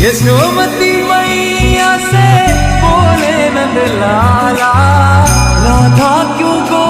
यशोमती मैया से बोले नंद लाला, राधा क्यों गो